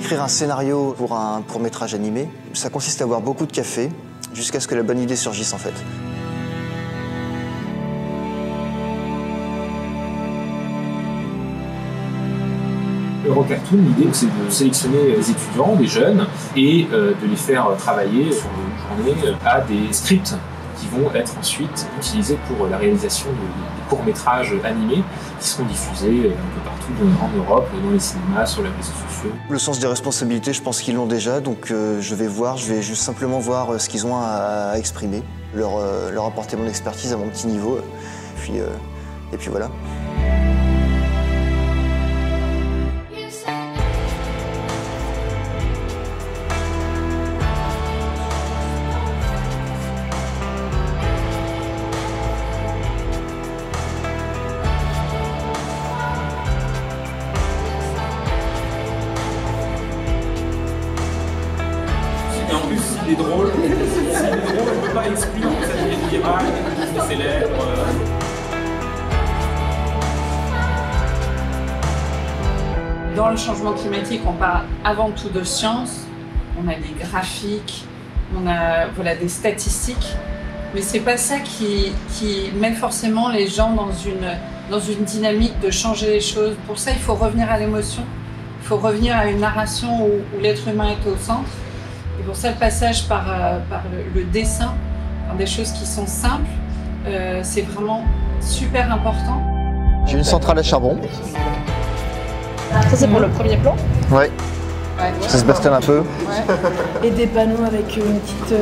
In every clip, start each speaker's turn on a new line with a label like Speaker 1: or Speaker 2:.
Speaker 1: Écrire un scénario pour un court-métrage animé, ça consiste à boire beaucoup de café jusqu'à ce que la bonne idée surgisse en fait.
Speaker 2: Eurocartoon, l'idée c'est de sélectionner des étudiants, des jeunes, et de les faire travailler sur une journée à des scripts qui vont être ensuite utilisés pour la réalisation de courts-métrages animés qui seront diffusés un peu partout en Europe, dans les cinémas, sur les réseaux sociaux.
Speaker 1: Le sens des responsabilités, je pense qu'ils l'ont déjà, donc je vais juste simplement voir ce qu'ils ont à exprimer, leur apporter mon expertise à mon petit niveau, et puis voilà.
Speaker 2: Et en plus, s'il est drôle, on ne peut pas exclure que ça devienne viral, que ça devienne célèbre.
Speaker 3: Dans le changement climatique, on parle avant tout de science, on a des graphiques, on a des statistiques, mais c'est pas ça qui met forcément les gens dans une dynamique de changer les choses. Pour ça, il faut revenir à l'émotion, il faut revenir à une narration où l'être humain est au centre. Et pour ça, le passage par le dessin, par des choses qui sont simples, c'est vraiment super important.
Speaker 1: J'ai une centrale à charbon.
Speaker 4: Ça c'est pour le premier plan.
Speaker 1: Ouais. Ça se bastonne un peu.
Speaker 4: Ouais. Et des panneaux avec une petite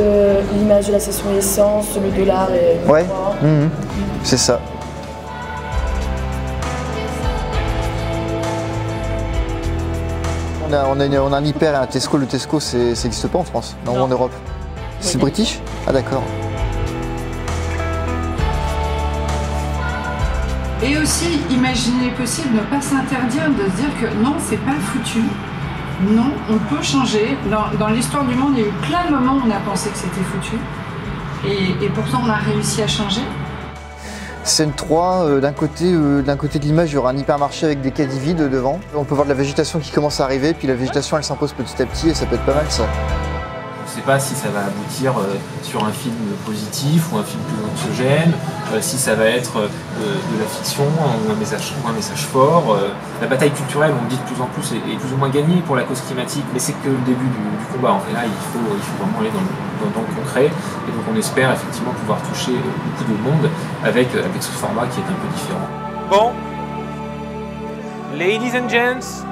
Speaker 4: image de la station essence, le dollar et le
Speaker 1: ouais. C'est ça. On a un hyper et un Tesco. Le Tesco, ça n'existe pas en France, non, ou en Europe. C'est british? Ah d'accord.
Speaker 3: Et aussi, imaginer possible, ne pas s'interdire de se dire que non, c'est pas foutu. Non, on peut changer. Dans l'histoire du monde, il y a eu plein de moments où on a pensé que c'était foutu. Et pourtant, on a réussi à changer.
Speaker 1: Scène 3, d'un côté de l'image, il y aura un hypermarché avec des caddies vides devant. On peut voir de la végétation qui commence à arriver, puis la végétation, elle s'impose petit à petit et ça peut être pas mal ça.
Speaker 2: Je ne sais pas si ça va aboutir sur un film positif ou un film plus anxiogène, si ça va être de la fiction ou un message fort. La bataille culturelle, on le dit de plus en plus, est plus ou moins gagnée pour la cause climatique, mais c'est que le début du combat. Et là, il faut vraiment aller dans le concret. Et donc on espère effectivement pouvoir toucher beaucoup de monde avec ce format qui est un peu différent.
Speaker 5: Bon, ladies and gents,